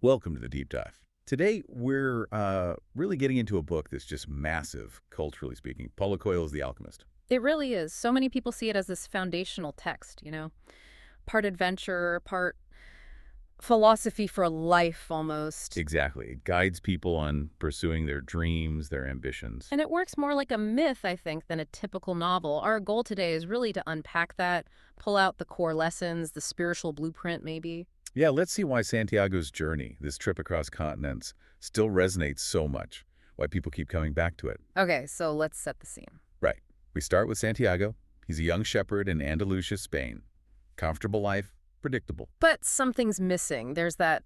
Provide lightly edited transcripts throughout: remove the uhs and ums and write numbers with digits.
Welcome to the Deep Dive. Today, we're really getting into a book that's just massive, culturally speaking. Paulo Coelho's The Alchemist. It really is. So many people see it as this foundational text, part adventure, part philosophy for life almost. Exactly. It guides people on pursuing their dreams, their ambitions. And it works more like a myth, I think, than a typical novel. Our goal today is really to unpack that, pull out the core lessons, the spiritual blueprint, maybe. Yeah, let's see why Santiago's journey, this trip across continents, still resonates so much, why people keep coming back to it. Okay, so let's set the scene. Right. We start with Santiago. He's a young shepherd in Andalusia, Spain. Comfortable life, predictable. But something's missing. There's that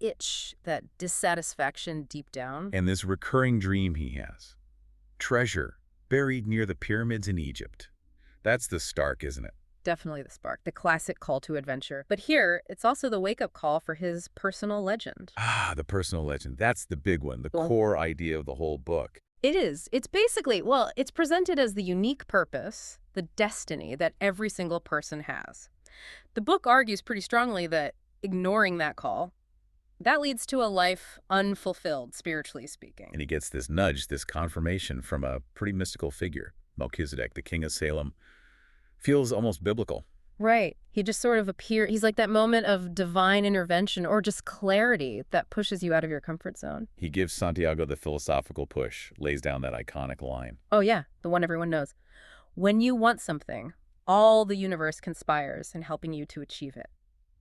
itch, that dissatisfaction deep down. And this recurring dream he has. Treasure buried near the pyramids in Egypt. That's the stark, isn't it? Definitely the spark, the classic call to adventure. But here, it's also the wake-up call for his personal legend. Ah, the personal legend. That's the big one, the Well, core idea of the whole book. it is. It's basically, well, it's presented as the unique purpose, the destiny that every single person has. The book argues pretty strongly that ignoring that call, that leads to a life unfulfilled, spiritually speaking. And he gets this nudge, this confirmation from a pretty mystical figure, Melchizedek, the king of Salem. Feels almost biblical. Right. He just sort of appears, he's like that moment of divine intervention or just clarity that pushes you out of your comfort zone. He gives Santiago the philosophical push, lays down that iconic line. Oh yeah, the one everyone knows. When you want something, all the universe conspires in helping you to achieve it.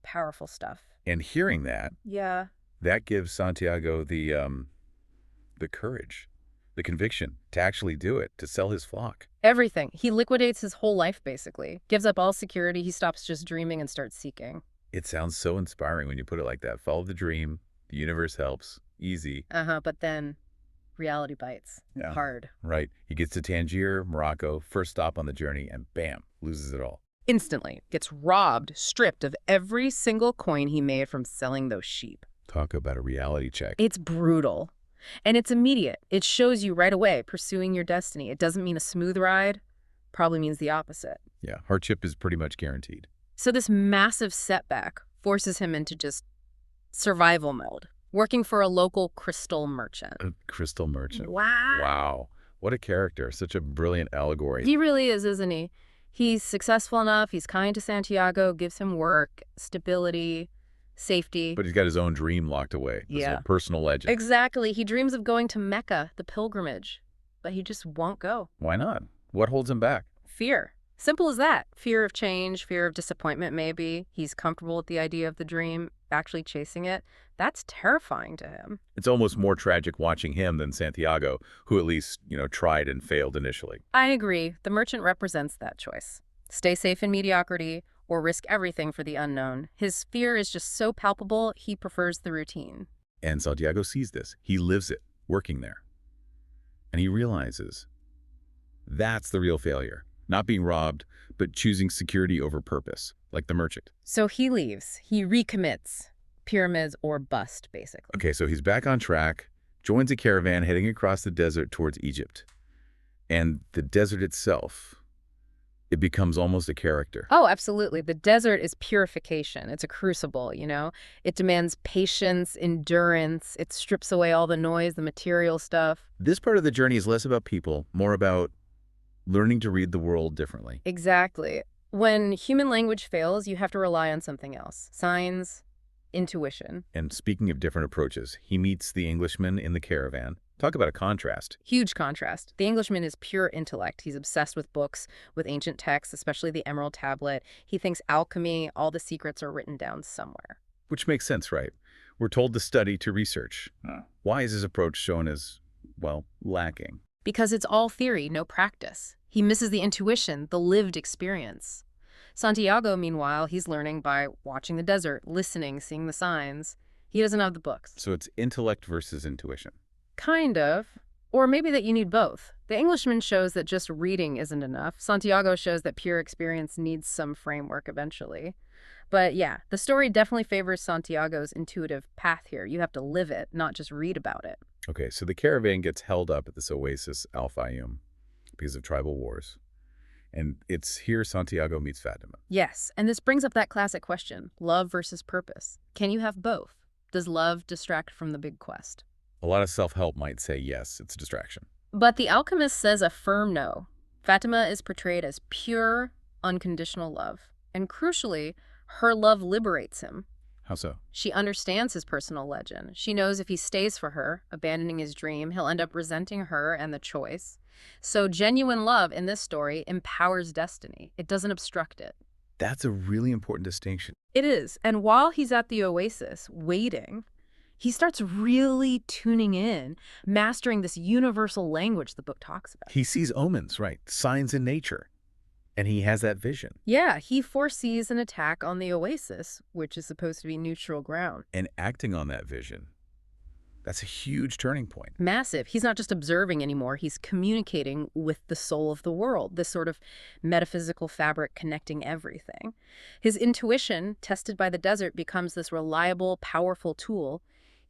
Powerful stuff. And hearing that, Yeah. that gives Santiago the courage, the conviction to actually do it, to sell his flock. Everything. He liquidates his whole life, basically. Gives up all security. He stops just dreaming and starts seeking. It sounds so inspiring when you put it like that. Follow the dream, the universe helps, easy. But then reality bites. Yeah. Hard. Right. He gets to Tangier, Morocco, first stop on the journey, and bam, loses it all. Instantly. Gets robbed, stripped of every single coin he made from selling those sheep. Talk about a reality check. It's brutal. And it's immediate. It shows you right away pursuing your destiny. It doesn't mean a smooth ride. Probably means the opposite. Yeah, hardship is pretty much guaranteed. So this massive setback forces him into just survival mode, working for a local crystal merchant. A crystal merchant. Wow. Wow. What a character. Such a brilliant allegory. He really is, isn't he? He's successful enough. He's kind to Santiago, gives him work, stability, safety. But he's got his own dream locked away. This Yeah. whole personal legend. Exactly. He dreams of going to Mecca, the pilgrimage, but he just won't go. Why not? What holds him back? Fear. Simple as that. Fear of change, fear of disappointment, maybe. He's comfortable with the idea of the dream, actually chasing it. That's terrifying to him. It's almost more tragic watching him than Santiago, who at least, tried and failed initially. I agree. The merchant represents that choice. Stay safe in mediocrity or risk everything for the unknown. His fear is just so palpable, he prefers the routine. And Santiago sees this. He lives it, working there. And he realizes that's the real failure. Not being robbed, but choosing security over purpose, like the merchant. So he leaves. He recommits. Pyramids or bust, basically. Okay, so he's back on track, joins a caravan heading across the desert towards Egypt. And the desert itself, it becomes almost a character. Oh, absolutely. The desert is purification. It's a crucible, It demands patience, endurance. It strips away all the noise, the material stuff. This part of the journey is less about people, more about learning to read the world differently. Exactly. When human language fails, you have to rely on something else. Signs, intuition. And speaking of different approaches, he meets the Englishman in the caravan. Talk about a contrast. Huge contrast. The Englishman is pure intellect. He's obsessed with books, with ancient texts, especially the Emerald Tablet. He thinks alchemy, all the secrets are written down somewhere. Which makes sense, right? We're told to study, to research. Why is his approach shown as, lacking? Because it's all theory, no practice. He misses the intuition, the lived experience. Santiago, meanwhile, he's learning by watching the desert, listening, seeing the signs. He doesn't have the books. So it's intellect versus intuition. Kind of. Or maybe that you need both. The Englishman shows that just reading isn't enough. Santiago shows that pure experience needs some framework eventually. But yeah, the story definitely favors Santiago's intuitive path here. You have to live it, not just read about it. Okay, so the caravan gets held up at this oasis, Al Fayoum, because of tribal wars. And it's here Santiago meets Fatima. Yes, and this brings up that classic question, love versus purpose. Can you have both? Does love distract from the big quest? A lot of self-help might say yes, it's a distraction. But the alchemist says a firm no. Fatima is portrayed as pure, unconditional love. And crucially, her love liberates him. How so? She understands his personal legend. She knows if he stays for her, abandoning his dream, he'll end up resenting her and the choice. So genuine love in this story empowers destiny. It doesn't obstruct it. That's a really important distinction. It is. And while he's at the oasis, waiting, he starts really tuning in, mastering this universal language the book talks about. He sees omens, right? Signs in nature. And he has that vision. Yeah, he foresees an attack on the oasis, which is supposed to be neutral ground. And acting on that vision, that's a huge turning point. Massive. He's not just observing anymore, he's communicating with the soul of the world, this sort of metaphysical fabric connecting everything. His intuition, tested by the desert, becomes this reliable, powerful tool.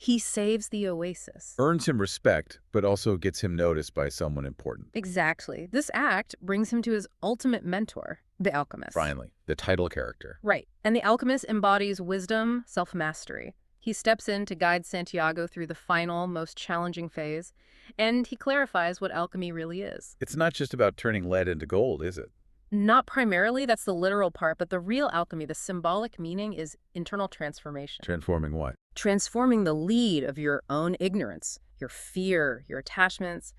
He saves the oasis. Earns him respect, but also gets him noticed by someone important. Exactly. This act brings him to his ultimate mentor, the alchemist. Finally, the title character. Right. And the alchemist embodies wisdom, self-mastery. He steps in to guide Santiago through the final, most challenging phase, and he clarifies what alchemy really is. It's not just about turning lead into gold, is it? Not primarily, that's the literal part, but the real alchemy, the symbolic meaning, is internal transformation. Transforming what? Transforming the lead of your own ignorance, your fear, your attachments,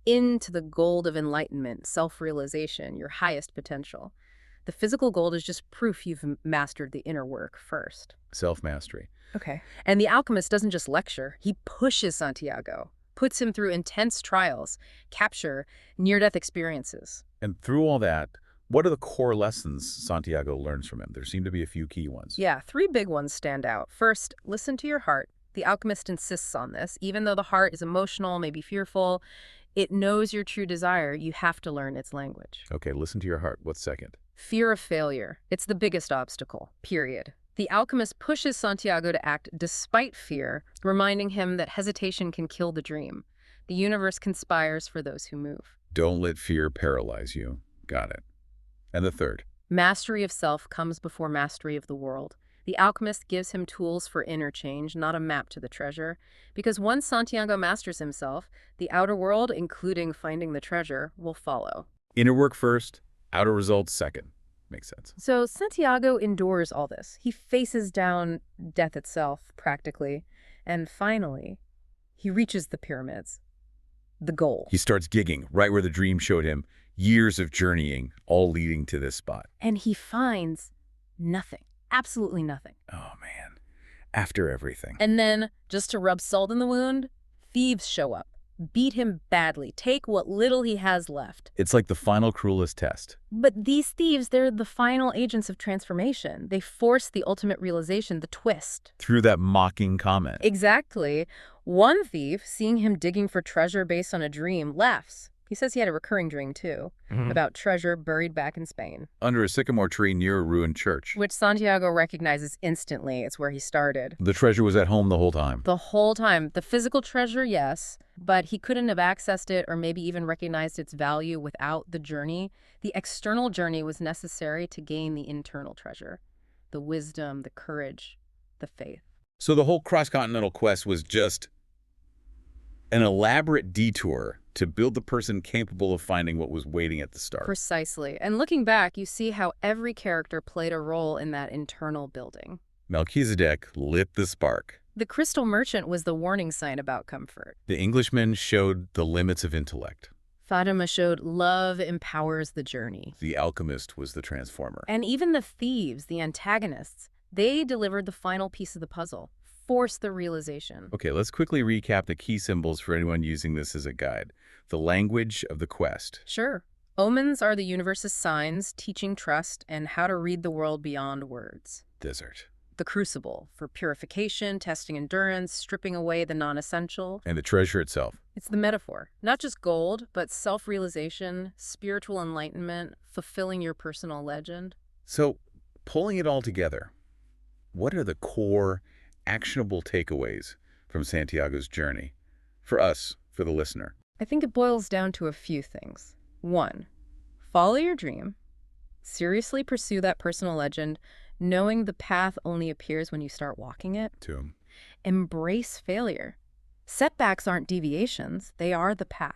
into the gold of enlightenment, self-realization, your highest potential. The physical gold is just proof you've mastered the inner work first. Self-mastery. Okay. And the alchemist doesn't just lecture, he pushes Santiago, puts him through intense trials, capture, near-death experiences. And through all that, what are the core lessons Santiago learns from him? There seem to be a few key ones. Yeah, 3 big ones stand out. First, listen to your heart. The alchemist insists on this. Even though the heart is emotional, maybe fearful, it knows your true desire. You have to learn its language. Okay, listen to your heart. What's second? Fear of failure. It's the biggest obstacle, period. The alchemist pushes Santiago to act despite fear, reminding him that hesitation can kill the dream. The universe conspires for those who move. Don't let fear paralyze you. Got it. And the third? Mastery of self comes before mastery of the world. The alchemist gives him tools for inner change, not a map to the treasure. Because once Santiago masters himself, the outer world, including finding the treasure, will follow. Inner work first, outer results second. Makes sense. So Santiago endures all this. He faces down death itself, practically. And finally, he reaches the pyramids. The goal. He starts gigging right where the dream showed him. Years of journeying, all leading to this spot. And he finds nothing. Absolutely nothing. Oh, man. After everything. And then, just to rub salt in the wound, thieves show up, beat him badly, take what little he has left. It's like the final cruelest test. But these thieves, they're the final agents of transformation. They force the ultimate realization, the twist. Through that mocking comment. Exactly. One thief, seeing him digging for treasure based on a dream, laughs. He says he had a recurring dream, too, about treasure buried back in Spain. Under a sycamore tree near a ruined church. Which Santiago recognizes instantly. It's where he started. The treasure was at home the whole time. The whole time. The physical treasure, yes, but he couldn't have accessed it or maybe even recognized its value without the journey. The external journey was necessary to gain the internal treasure. The wisdom, the courage, the faith. So the whole cross-continental quest was just an elaborate detour to build the person capable of finding what was waiting at the start. Precisely. And looking back, you see how every character played a role in that internal building. Melchizedek lit the spark. The crystal merchant was the warning sign about comfort. The Englishman showed the limits of intellect. Fatima showed love empowers the journey. The alchemist was the transformer. And even the thieves, the antagonists, they delivered the final piece of the puzzle. Force the realization. Okay, let's quickly recap the key symbols for anyone using this as a guide. The language of the quest. Sure. Omens are the universe's signs, teaching trust and how to read the world beyond words. Desert. The crucible, for purification, testing endurance, stripping away the non-essential. And the treasure itself. It's the metaphor. Not just gold, but self-realization, spiritual enlightenment, fulfilling your personal legend. So, pulling it all together, what are the core actionable takeaways from Santiago's journey for us, for the listener? I think it boils down to a few things. 1, follow your dream. Seriously pursue that personal legend, knowing the path only appears when you start walking it. 2, Embrace failure. Setbacks aren't deviations, they are the path.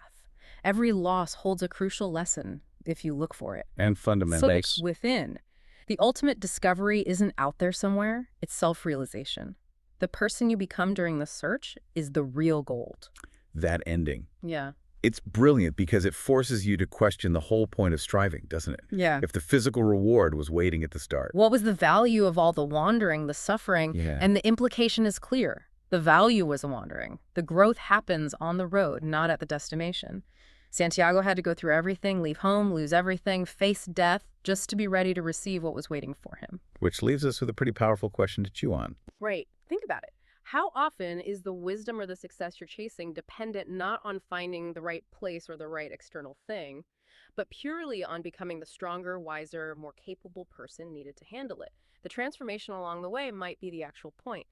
Every loss holds a crucial lesson if you look for it. And fundamentals. Within. The ultimate discovery isn't out there somewhere, it's self-realization. The person you become during the search is the real gold. That ending. Yeah. It's brilliant because it forces you to question the whole point of striving, doesn't it? Yeah. If the physical reward was waiting at the start. What was the value of all the wandering, the suffering? Yeah. And the implication is clear. The value was wandering. The growth happens on the road, not at the destination. Santiago had to go through everything, leave home, lose everything, face death, just to be ready to receive what was waiting for him. Which leaves us with a pretty powerful question to chew on. Right. Think about it. How often is the wisdom or the success you're chasing dependent not on finding the right place or the right external thing, but purely on becoming the stronger, wiser, more capable person needed to handle it? The transformation along the way might be the actual point.